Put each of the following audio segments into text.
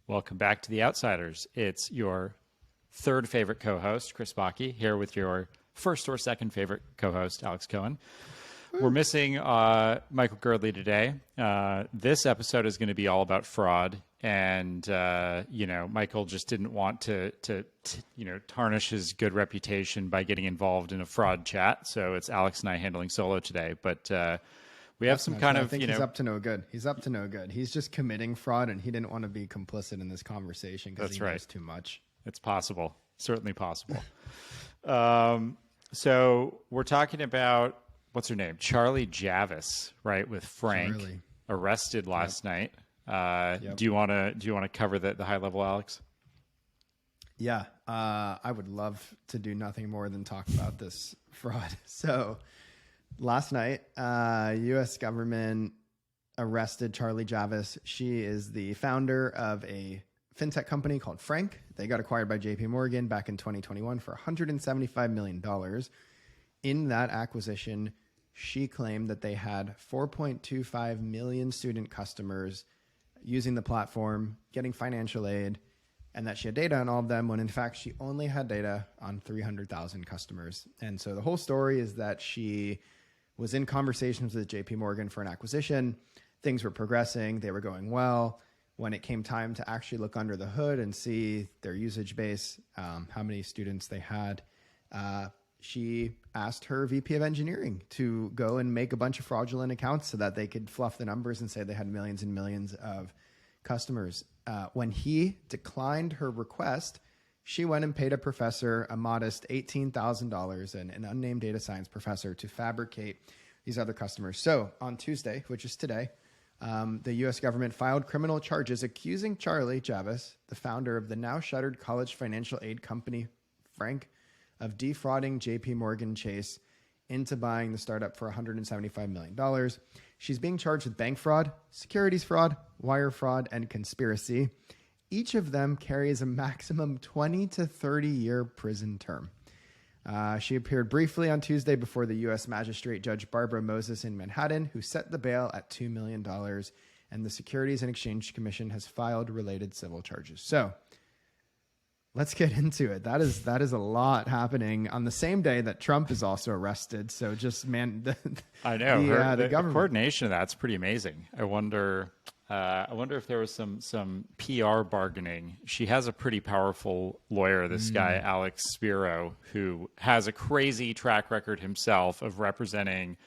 Welcome back to The Outsiders. It's your third favorite co-host, Chris Bakke, here with your first or second favorite co-host, Alex Cohen. We're missing Michael Girdley today. This episode is going to be all about fraud, and Michael just didn't want to tarnish his good reputation by getting involved in a fraud chat. So it's Alex and I handling solo today, but. We have some kind of, I think he's up to no good. He's up to no good. He's just committing fraud, and he didn't want to be complicit in this conversation because he knows too much. It's possible. Certainly possible. So we're talking about, what's her name? Charlie Javis, right? With Frank, arrested last night. Do you want to cover the high level, Alex? Yeah. I would love to do nothing more than talk about this fraud. So last night, U.S. government arrested Charlie Javis. She is the founder of a fintech company called Frank. They got acquired by JP Morgan back in 2021 for $175 million. In that acquisition, she claimed that they had 4.25 million student customers using the platform, getting financial aid, and that she had data on all of them, when in fact she only had data on 300,000 customers. And so the whole story is that she was in conversations with JP Morgan for an acquisition. Things were progressing. They were going well. When it came time to actually look under the hood and see their usage base, how many students they had, she asked her VP of engineering to go and make a bunch of fraudulent accounts so that they could fluff the numbers and say they had millions and millions of customers. When he declined her request, she went and paid a professor a modest $18,000, an unnamed data science professor, to fabricate these other customers. So on Tuesday, which is today, the U.S. government filed criminal charges accusing Charlie Javis, the founder of the now shuttered college financial aid company Frank, of defrauding JP Morgan Chase into buying the startup for $175 million. She's being charged with bank fraud, securities fraud, wire fraud, and conspiracy. Each of them carries a maximum 20 to 30-year prison term. She appeared briefly on Tuesday before the U.S. Magistrate Judge Barbara Moses in Manhattan, who set the bail at $2 million, and the Securities and Exchange Commission has filed related civil charges. So let's get into it. That is a lot happening on the same day that Trump is also arrested. So just, man, I know the coordination of that's pretty amazing. I wonder if there was some PR bargaining. She has a pretty powerful lawyer, this guy, Alex Spiro, who has a crazy track record himself of representing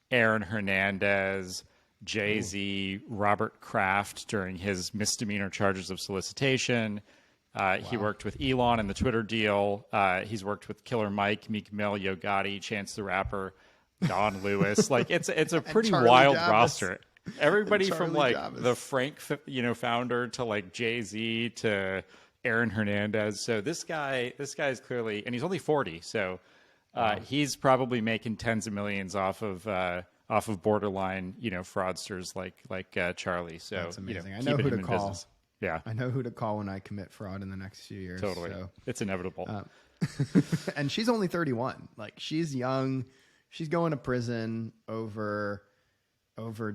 Aaron Hernandez, Jay-Z, Robert Kraft during his misdemeanor charges of solicitation. He worked with Elon in the Twitter deal. He's worked with Killer Mike, Meek Mill, Yo Gotti, Chance the Rapper, Don Lewis. Like it's a pretty wild roster. Everybody from like Javis, the Frank, founder, to like Jay-Z to Aaron Hernandez. So this guy is clearly, and he's only 40. So he's probably making tens of millions off of borderline, fraudsters like Charlie. So that's amazing. I know who to call. Business. Yeah, I know who to call when I commit fraud in the next few years. Totally, so. It's inevitable. And she's only 31. Like, she's young. She's going to prison over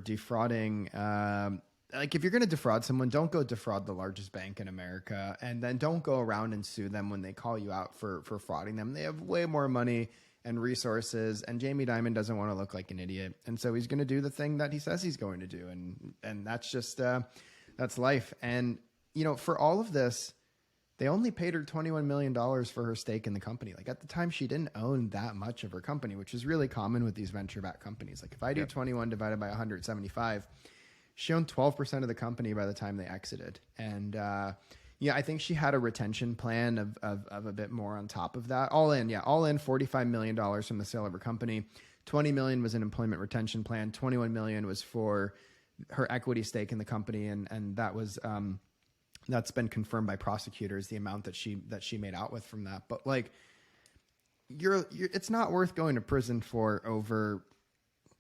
defrauding. Like, if you're going to defraud someone, don't go defraud the largest bank in America, and then don't go around and sue them when they call you out for frauding them. They have way more money and resources, and Jamie Dimon doesn't want to look like an idiot, and so he's going to do the thing that he says he's going to do, and that's just that's life. And for all of this, they only paid her $21 million for her stake in the company. Like, at the time, she didn't own that much of her company, which is really common with these venture-backed companies. Like, if I do 21 divided by 175, she owned 12% of the company by the time they exited. And I think she had a retention plan of a bit more on top of that. All in $45 million from the sale of her company. $20 million was an employment retention plan. $21 million was for her equity stake in the company, and that was that's been confirmed by prosecutors, the amount that she made out with from that. But like, you're it's not worth going to prison for over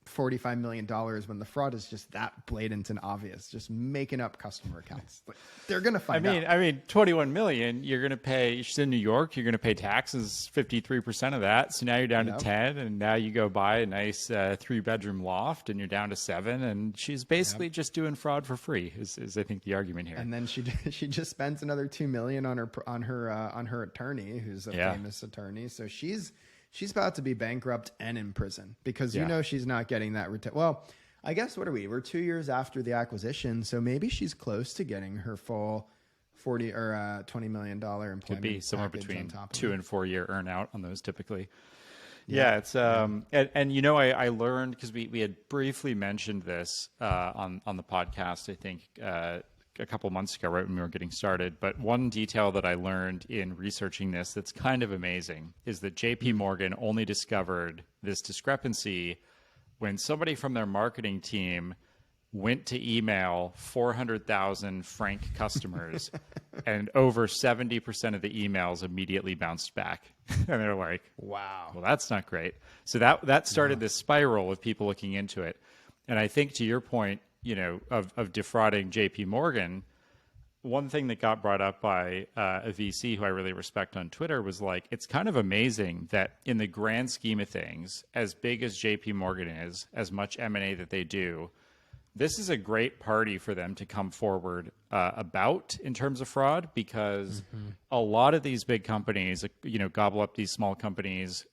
$45 million when the fraud is just that blatant and obvious, just making up customer accounts. Like, they're going to find out. I mean, 21 million, you're going to pay, she's in New York, you're going to pay taxes, 53% of that. So now you're down to 10, and now you go buy a nice 3-bedroom loft and you're down to 7. And she's basically just doing fraud for free is I think the argument here. And then she just spends another $2 million on her attorney, who's a famous attorney. So she's about to be bankrupt and in prison because she's not getting that well, I guess what are we? We're 2 years after the acquisition, so maybe she's close to getting her full $40 or $20 million employment. Could be somewhere between 2 and 4 year earn out on those typically. It's and I learned because we had briefly mentioned this on the podcast, I think a couple months ago, right when we were getting started. But one detail that I learned in researching this that's kind of amazing is that JP Morgan only discovered this discrepancy when somebody from their marketing team went to email 400,000 Frank customers and over 70% of the emails immediately bounced back. And they're like, wow, well, that's not great. So that started this spiral of people looking into it. And I think to your point, of defrauding JP Morgan, one thing that got brought up by a VC who I really respect on Twitter was like, it's kind of amazing that in the grand scheme of things, as big as JP Morgan is, as much M&A that they do, this is a great party for them to come forward about in terms of fraud, because a lot of these big companies, gobble up these small companies.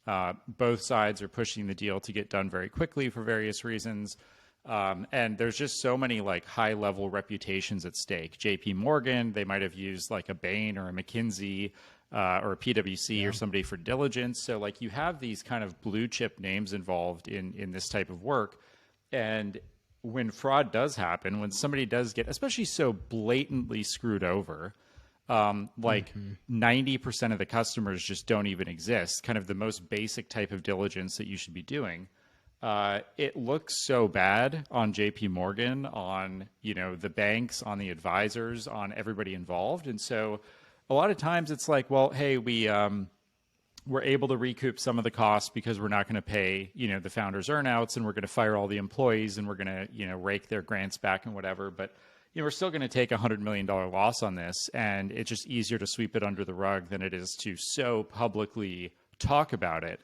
Both sides are pushing the deal to get done very quickly for various reasons. And there's just so many like high level reputations at stake. JP Morgan, they might have used like a Bain or a McKinsey or a PwC or somebody for diligence. So like you have these kind of blue chip names involved in this type of work. And when fraud does happen, when somebody does get, especially so blatantly screwed over, 90% of the customers just don't even exist, kind of the most basic type of diligence that you should be doing. It looks so bad on JP Morgan, on, the banks, on the advisors, on everybody involved. And so a lot of times it's like, well, hey, we're able to recoup some of the costs because we're not going to pay, the founders' earnouts, and we're going to fire all the employees, and we're going to, rake their grants back and whatever. But, we're still going to take $100 million loss on this. And it's just easier to sweep it under the rug than it is to so publicly talk about it.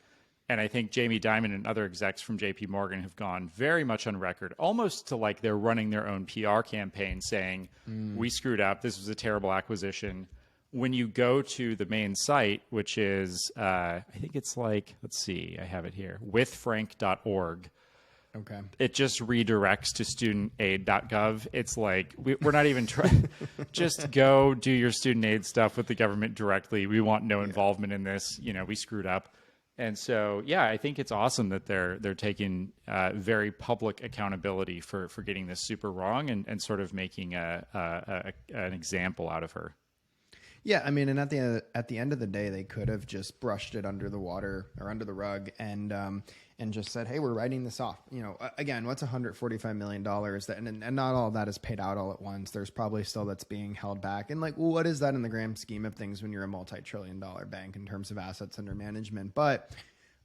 And I think Jamie Dimon and other execs from JP Morgan have gone very much on record, almost to like they're running their own PR campaign saying, we screwed up. This was a terrible acquisition. When you go to the main site, which is, I think it's like, let's see, I have it here, withfrank.org. Okay. It just redirects to studentaid.gov. It's like, we're not even trying. Just go do your student aid stuff with the government directly. We want no involvement in this. We screwed up. And so, I think it's awesome that they're taking very public accountability for getting this super wrong and sort of making an example out of her. Yeah, I mean, and at the end of the day, they could have just brushed it under the water or under the rug and just said, "Hey, we're writing this off." Again, what's $145 million? And not all of that is paid out all at once. There's probably still that's being held back. And like, what is that in the grand scheme of things when you're a multi-trillion-dollar bank in terms of assets under management? But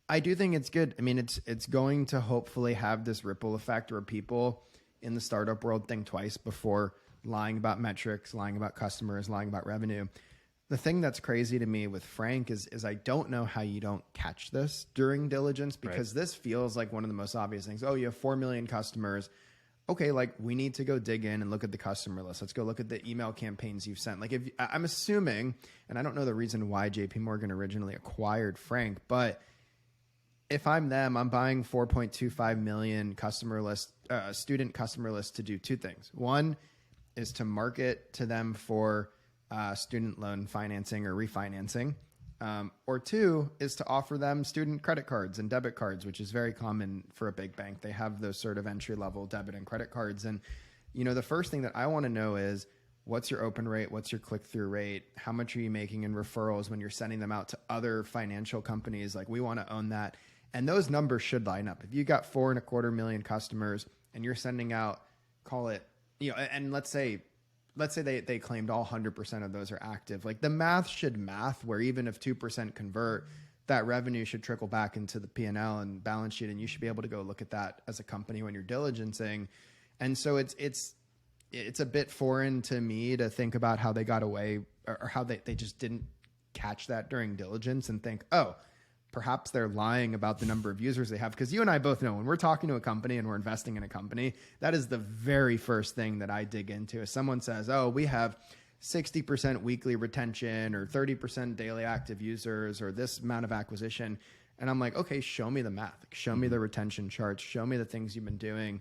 I do think it's good. I mean, it's going to hopefully have this ripple effect where people in the startup world think twice before lying about metrics, lying about customers, lying about revenue. The thing that's crazy to me with Frank is I don't know how you don't catch this during diligence, because this feels like one of the most obvious things. Oh, you have 4 million customers. Okay, like we need to go dig in and look at the customer list. Let's go look at the email campaigns you've sent. Like if I'm assuming, and I don't know the reason why JP Morgan originally acquired Frank, but if I'm them, I'm buying 4.25 million student customer list to do two things. One is to market to them for student loan financing or refinancing. Or two is to offer them student credit cards and debit cards, which is very common for a big bank. They have those sort of entry-level debit and credit cards. And, the first thing that I want to know is, what's your open rate? What's your click-through rate? How much are you making in referrals when you're sending them out to other financial companies? Like, we want to own that. And those numbers should line up. If you got 4.25 million customers and you're sending out, call it, and let's say they claimed all 100% of those are active. Like the math should math where even if 2% convert, that revenue should trickle back into the P&L and balance sheet, and you should be able to go look at that as a company when you're diligencing. And so it's a bit foreign to me to think about how they got away, or how they just didn't catch that during diligence and think, oh, perhaps they're lying about the number of users they have. Because you and I both know when we're talking to a company and we're investing in a company, that is the very first thing that I dig into. If someone says, oh, we have 60% weekly retention or 30% daily active users or this amount of acquisition, and I'm like, okay, show me the math, show me the retention charts, show me the things you've been doing.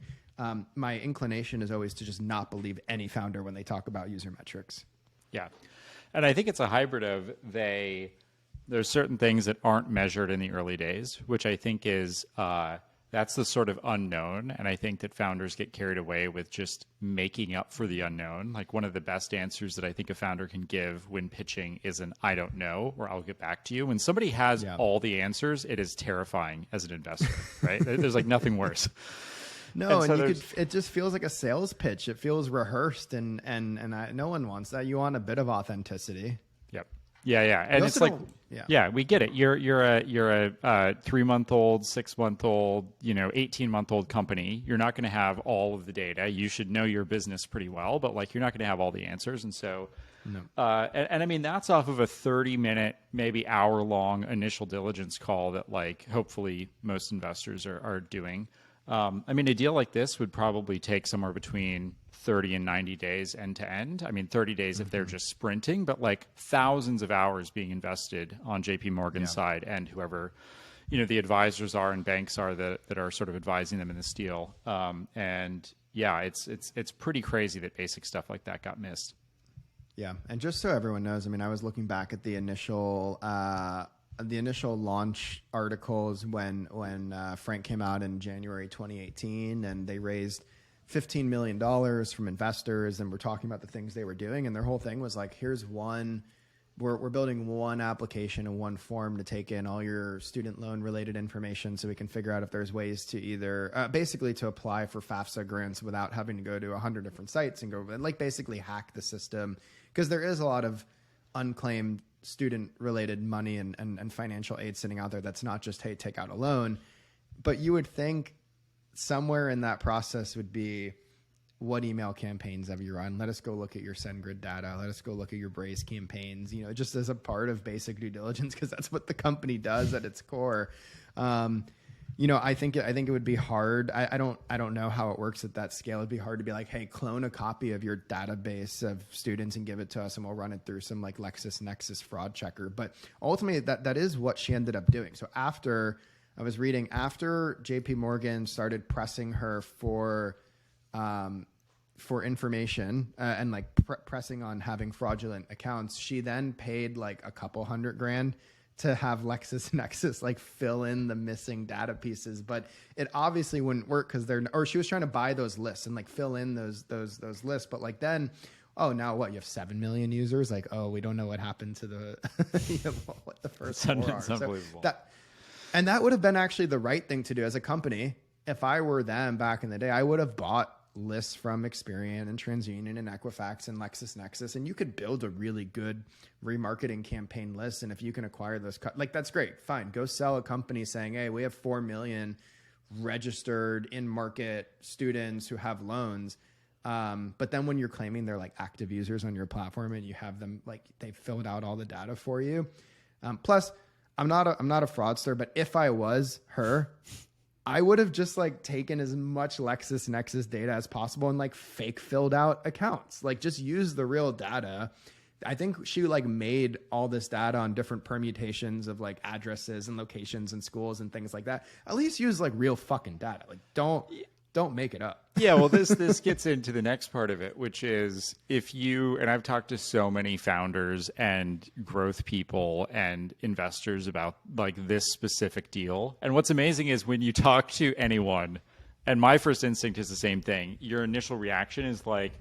My inclination is always to just not believe any founder when they talk about user metrics. Yeah. And I think it's a hybrid of there's certain things that aren't measured in the early days, which I think is, that's the sort of unknown. And I think that founders get carried away with just making up for the unknown. Like one of the best answers that I think a founder can give when pitching is an I don't know, or I'll get back to you. When somebody has all the answers, it is terrifying as an investor, right? There's like nothing worse. No, and it just feels like a sales pitch. It feels rehearsed, and no one wants that. You want a bit of authenticity. Yep. Yeah. And it's like, we get it. You're a 3-month-old, 6-month-old, 18-month-old company. You're not going to have all of the data. You should know your business pretty well, but like, you're not going to have all the answers. And so, and I mean, that's off of a 30-minute, maybe hour-long initial diligence call that like, hopefully most investors are doing. I mean, a deal like this would probably take somewhere between 30 and 90 days end to end. I mean, 30 days if they're just sprinting, but like thousands of hours being invested on JP Morgan's side and whoever, the advisors are and banks are that are sort of advising them in this deal. And yeah, it's pretty crazy that basic stuff like that got missed. Yeah. And just so everyone knows, I mean, I was looking back at the initial launch articles when Frank came out in January 2018, and they raised $15 million from investors, and we're talking about the things they were doing. And their whole thing was like, here's we're building one application and one form to take in all your student loan related information so we can figure out if there's ways to either basically to apply for FAFSA grants without having to go to 100 different sites and go and like basically hack the system, because there is a lot of unclaimed student related money and financial aid sitting out there that's not just, hey, take out a loan. But you would think somewhere in that process would be, what email campaigns have you run? Let us go look at your SendGrid data. Let us go look at your Braze campaigns, just as a part of basic due diligence, because that's what the company does at its core. I think it would be hard. I don't know how it works at that scale. It'd be hard to be like, hey, clone a copy of your database of students and give it to us, and we'll run it through some like LexisNexis fraud checker. But ultimately, that is what she ended up doing. So after JP Morgan started pressing her for information and like pressing on having fraudulent accounts, she then paid like a couple $100,000 to have LexisNexis like fill in the missing data pieces. But it obviously wouldn't work because she was trying to buy those lists and like fill in those lists. But like then, oh, now what? You have 7 million users. Like, oh, we don't know what happened to the what the first four are. It's unbelievable. And that would have been actually the right thing to do as a company. If I were them back in the day, I would have bought lists from Experian and TransUnion and Equifax and LexisNexis, and you could build a really good remarketing campaign list. And if you can acquire those, that's great. Fine. Go sell a company saying, hey, we have 4 million registered in market students who have loans. But then when you're claiming they're like active users on your platform and you have them, like they filled out all the data for you. Plus I'm not a fraudster, but if I was her, I would have just like taken as much LexisNexis data as possible and like fake filled out accounts, like just use the real data. I think she like made all this data on different permutations of like addresses and locations and schools and things like that. At least use like real fucking data. Like don't make it up. Yeah, well, this gets into the next part of it, which is and I've talked to so many founders and growth people and investors about like this specific deal. And what's amazing is when you talk to anyone, and my first instinct is the same thing, your initial reaction is like,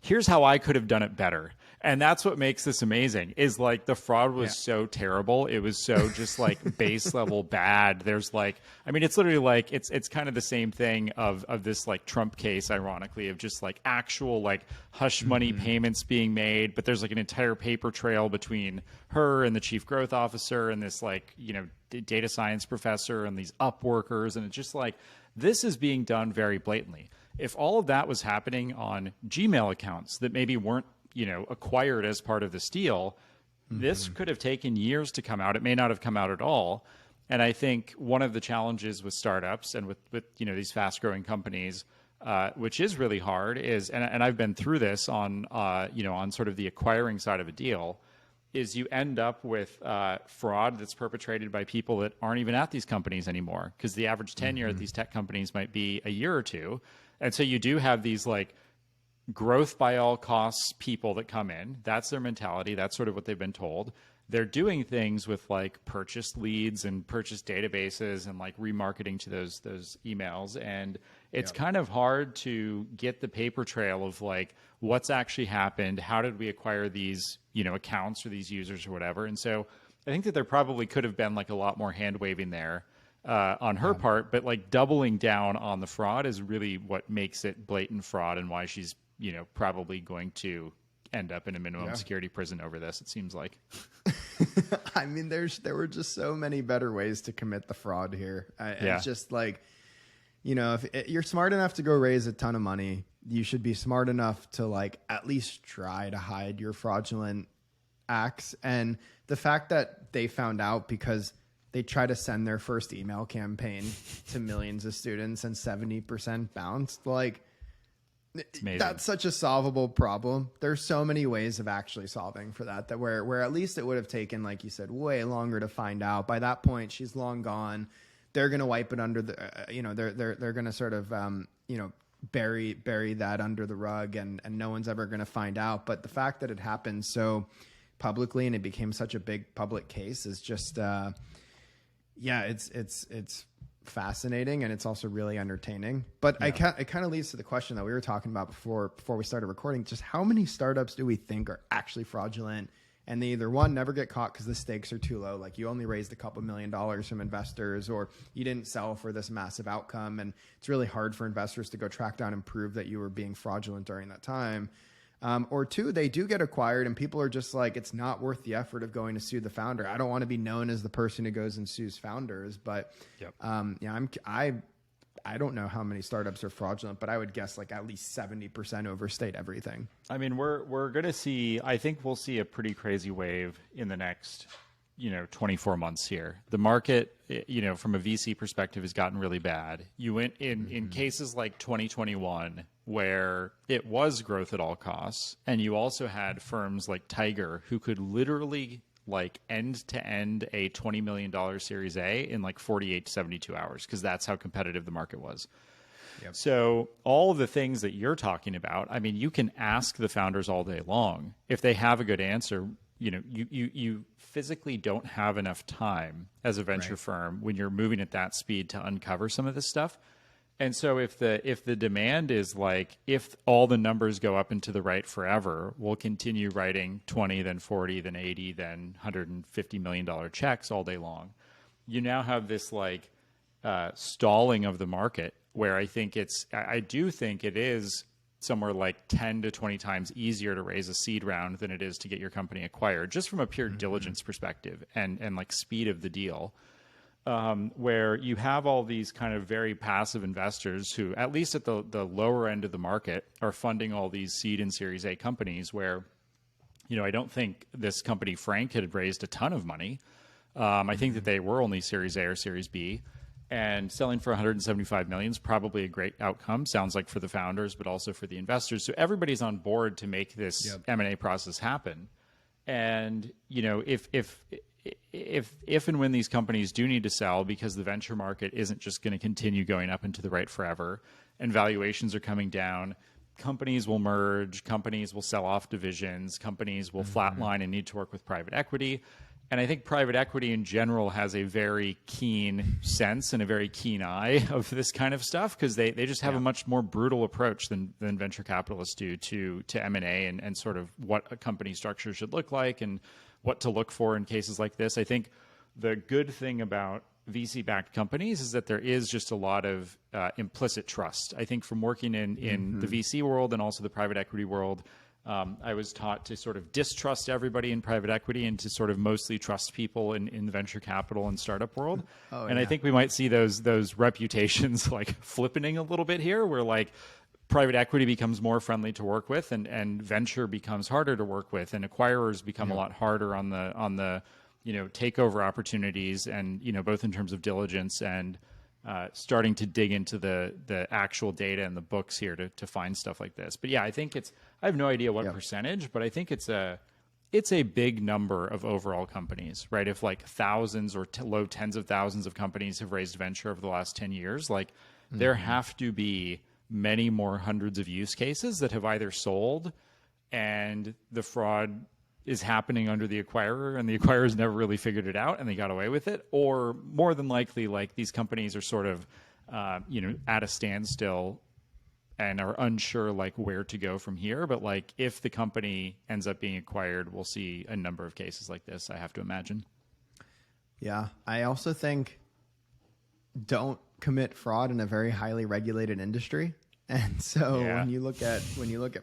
here's how I could have done it better. And that's what makes this amazing is like the fraud was so terrible. It was so just like base level bad. There's like, I mean, it's literally like, it's kind of the same thing of this like Trump case, ironically, of just like actual like hush money payments being made. But there's like an entire paper trail between her and the chief growth officer and this like, you know, data science professor and these up workers. And it's just like, this is being done very blatantly. If all of that was happening on Gmail accounts that maybe weren't, you know, acquired as part of this deal, this could have taken years to come out. It may not have come out at all. And I think one of the challenges with startups and with you know, these fast growing companies, which is really hard, is, and I've been through this on, you know, on sort of the acquiring side of a deal, is you end up with fraud that's perpetrated by people that aren't even at these companies anymore, because the average tenure at these tech companies might be a year or two. And so you do have these like growth by all costs people that come in. That's their mentality. That's sort of what they've been told. They're doing things with like purchase leads and purchase databases and like remarketing to those emails. And it's kind of hard to get the paper trail of like what's actually happened. How did we acquire these, you know, accounts or these users or whatever? And so I think that there probably could have been like a lot more hand waving there on her part, but like doubling down on the fraud is really what makes it blatant fraud and why she's, you know, probably going to end up in a minimum security prison over this, it seems like. I mean, there were just so many better ways to commit the fraud here. It's just like, you know, if you're smart enough to go raise a ton of money, you should be smart enough to like at least try to hide your fraudulent acts. And the fact that they found out because they try to send their first email campaign to millions of students and 70% bounced, like, that's such a solvable problem. There's so many ways of actually solving for that where at least it would have taken, like you said, way longer to find out. By that point, she's long gone. They're going to wipe it under the, you know, they're going to sort of, you know, bury that under the rug and no one's ever going to find out. But the fact that it happened so publicly and it became such a big public case is just, it's fascinating, and it's also really entertaining. But it kind of leads to the question that we were talking about before we started recording. Just how many startups do we think are actually fraudulent, and they either one never get caught because the stakes are too low, like you only raised a couple $1 million from investors, or you didn't sell for this massive outcome, and it's really hard for investors to go track down and prove that you were being fraudulent during that time. Or two, they do get acquired and people are just like, it's not worth the effort of going to sue the founder. I don't want to be known as the person who goes and sues founders, but I don't know how many startups are fraudulent, but I would guess like at least 70% overstate everything. I mean, we're going to see, I think we'll see a pretty crazy wave in the next, 24 months here. The market, from a VC perspective has gotten really bad. You went in cases like 2021, where it was growth at all costs. And you also had firms like Tiger who could literally like end to end a $20 million Series A in like 48 to 72 hours, because that's how competitive the market was. Yep. So all of the things that you're talking about, I mean, you can ask the founders all day long. If they have a good answer, you physically don't have enough time as a venture firm when you're moving at that speed to uncover some of this stuff. And so if the demand is like, if all the numbers go up and to the right forever, we'll continue writing 20, then 40, then 80, then $150 million checks all day long. You now have this like stalling of the market where I do think it is somewhere like 10 to 20 times easier to raise a seed round than it is to get your company acquired, just from a pure diligence perspective and like speed of the deal. Where you have all these kind of very passive investors who, at least at the lower end of the market, are funding all these seed and Series A companies where, I don't think this company, Frank, had raised a ton of money. I think that they were only Series A or Series B, and selling for $175 million is probably a great outcome. Sounds like for the founders, but also for the investors. So everybody's on board to make this M&A process happen. And, if and when these companies do need to sell, because the venture market isn't just going to continue going up and to the right forever, and valuations are coming down, companies will merge, companies will sell off divisions, companies will flatline and need to work with private equity. And I think private equity in general has a very keen sense and a very keen eye of this kind of stuff, because they just have a much more brutal approach than venture capitalists do to M&A and sort of what a company structure should look like and what to look for in cases like this. I think the good thing about VC-backed companies is that there is just a lot of implicit trust. I think from working in the VC world and also the private equity world, I was taught to sort of distrust everybody in private equity and to sort of mostly trust people in the venture capital and startup world. I think we might see those reputations like flipping a little bit here, where like private equity becomes more friendly to work with and venture becomes harder to work with, and acquirers become a lot harder on the takeover opportunities, and both in terms of diligence and starting to dig into the actual data and the books here to find stuff like this. But yeah, I think I have no idea what percentage, but I think it's a big number of overall companies, right? If like thousands or low tens of thousands of companies have raised venture over the last 10 years, like there have to be many more hundreds of use cases that have either sold and the fraud is happening under the acquirer and the acquirers never really figured it out and they got away with it, or more than likely like these companies are sort of at a standstill and are unsure like where to go from here. But like if the company ends up being acquired, we'll see a number of cases like this, I have to imagine. Yeah. I also think don't commit fraud in a very highly regulated industry. And so when you look at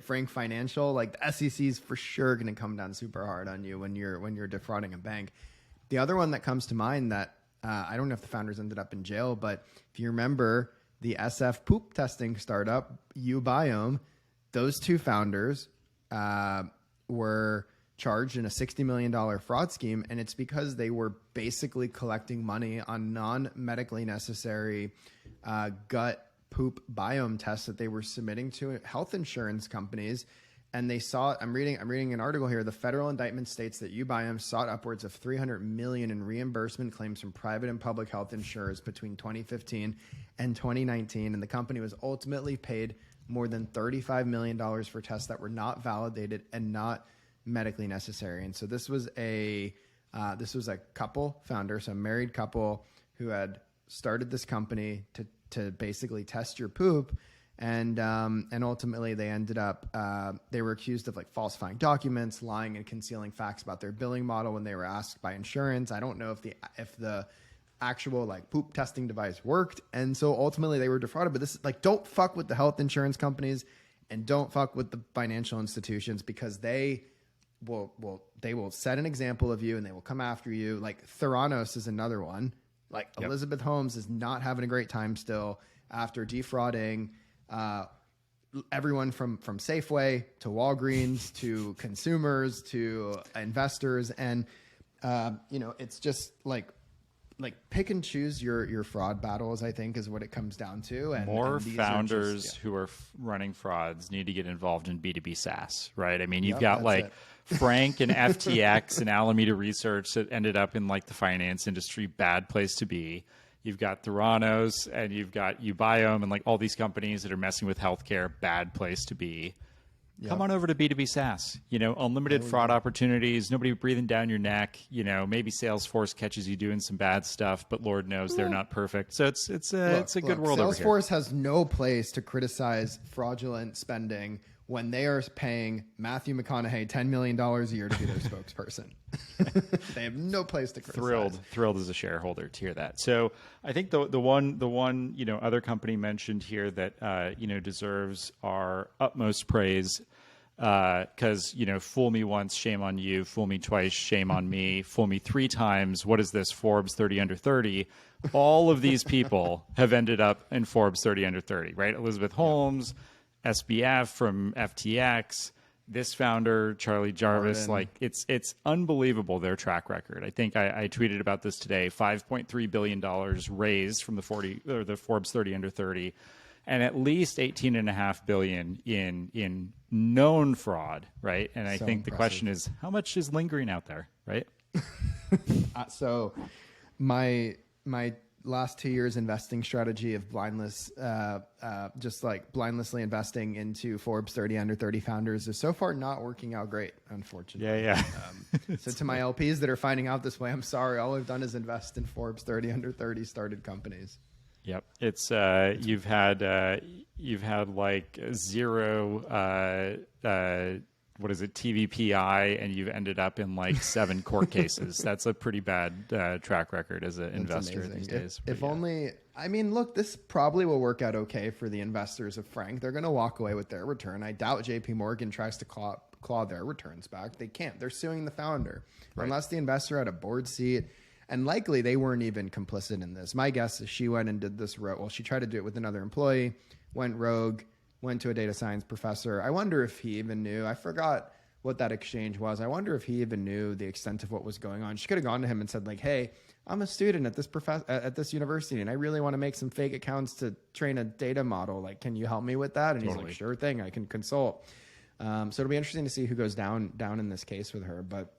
Frank Financial, like the SEC is for sure going to come down super hard on you when you're defrauding a bank. The other one that comes to mind that I don't know if the founders ended up in jail, but if you remember the SF poop testing startup, Ubiome, those two founders were charged in a $60 million fraud scheme. And it's because they were basically collecting money on non-medically necessary gut poop biome tests that they were submitting to health insurance companies. And they saw, I'm reading an article here. The federal indictment states that Ubiome sought upwards of $300 million in reimbursement claims from private and public health insurers between 2015 and 2019. And the company was ultimately paid more than $35 million for tests that were not validated and not medically necessary. And so this was a couple founder, so a married couple who had started this company to basically test your poop. And ultimately they ended up, they were accused of like falsifying documents, lying and concealing facts about their billing model when they were asked by insurance. I don't know if the actual like poop testing device worked. And so ultimately they were defrauded, but this is like, don't fuck with the health insurance companies and don't fuck with the financial institutions, because they will set an example of you and they will come after you. Like Theranos is another one. Like Elizabeth Holmes is not having a great time still after defrauding everyone from Safeway to Walgreens to consumers to investors. And, it's just like pick and choose your fraud battles, I think, is what it comes down to. And more founders who are running frauds need to get involved in B2B SaaS, right? I mean, you've got like Frank and FTX and Alameda Research that ended up in like the finance industry, bad place to be. You've got Theranos and you've got Ubiome and like all these companies that are messing with healthcare, bad place to be. Yep. Come on over to B2B SaaS, unlimited fraud opportunities, nobody breathing down your neck, maybe Salesforce catches you doing some bad stuff, but Lord knows they're not perfect. So it's a good world over here. Salesforce has no place to criticize fraudulent spending when they are paying Matthew McConaughey $10 million a year to be their spokesperson. They have no place to criticize. Thrilled as a shareholder to hear that. So I think the one other company mentioned here that deserves our utmost praise, because fool me once, shame on you. Fool me twice, shame on me. Fool me three times. What is this? Forbes 30 under 30. All of these people have ended up in Forbes 30 under 30, right? Elizabeth Holmes, SBF from FTX, this founder, Charlie Javis, like it's unbelievable, their track record. I think I tweeted about this today, $5.3 billion raised from the Forbes 30 under 30, and at least $18.5 billion in known fraud, right? And I think the question is, how much is lingering out there, right? So my last 2 years investing strategy of just like blindlessly investing into Forbes 30 under 30 founders is so far not working out great, unfortunately. Yeah. So to my LPs that are finding out this way, I'm sorry. All I've done is invest in Forbes 30 under 30 started companies. Yep. It's you've had like zero what is it, TVPI, and you've ended up in like 7 court cases. That's a pretty bad track record as an investor these days. If only, I mean, look, this probably will work out okay for the investors of Frank. They're going to walk away with their return. I doubt JP Morgan tries to claw their returns back. They can't. They're suing the founder. Right. Unless the investor had a board seat. And likely they weren't even complicit in this. My guess is she went and did this well, she tried to do it with another employee, went rogue, went to a data science professor. I wonder if he even knew. I forgot what that exchange was. I wonder if he even knew the extent of what was going on. She could have gone to him and said like, hey, I'm a student at this university and I really want to make some fake accounts to train a data model. Like, can you help me with that? And He's like, sure thing, I can consult. So it'll be interesting to see who goes down in this case with her. But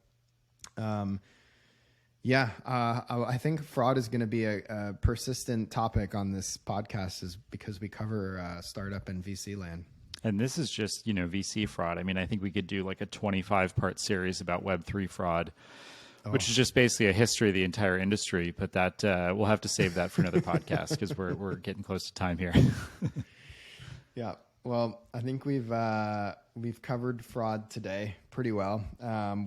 I think fraud is going to be a persistent topic on this podcast, is because we cover startup and VC land. And this is just, VC fraud. I mean, I think we could do like a 25-part series about Web3 fraud, which is just basically a history of the entire industry. But that we'll have to save that for another podcast because we're getting close to time here. Yeah. Well, I think we've covered fraud today pretty well.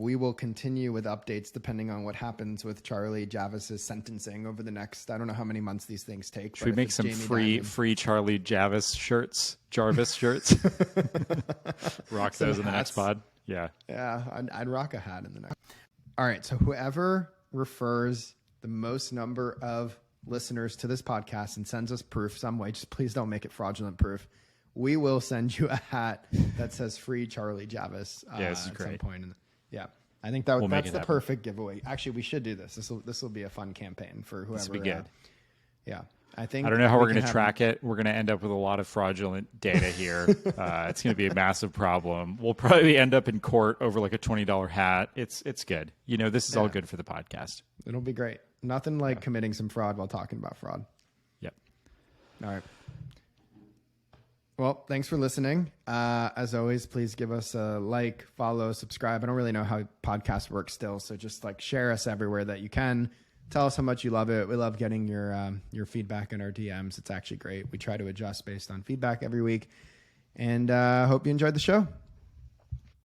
We will continue with updates depending on what happens with Charlie Javis's sentencing over the next, I don't know how many months these things take. Should we make some free Charlie Javis shirts? Rock those in the next pod. Yeah. Yeah, I'd rock a hat in the next. All right. So whoever refers the most number of listeners to this podcast and sends us proof some way, just please don't make it fraudulent proof. We will send you a hat that says "Free Charlie Javis" at some point. I think that's the perfect giveaway. Actually, we should do this. This will be a fun campaign for whoever. This will be good. I think. I don't know how we're going to track it. We're going to end up with a lot of fraudulent data here. It's going to be a massive problem. We'll probably end up in court over like a $20 hat. It's good. This is all good for the podcast. It'll be great. Nothing like committing some fraud while talking about fraud. Yep. All right. Well, thanks for listening. As always, please give us a like, follow, subscribe. I don't really know how podcasts work still, so just like share us everywhere that you can. Tell us how much you love it. We love getting your feedback in our DMs. It's actually great. We try to adjust based on feedback every week. And hope you enjoyed the show.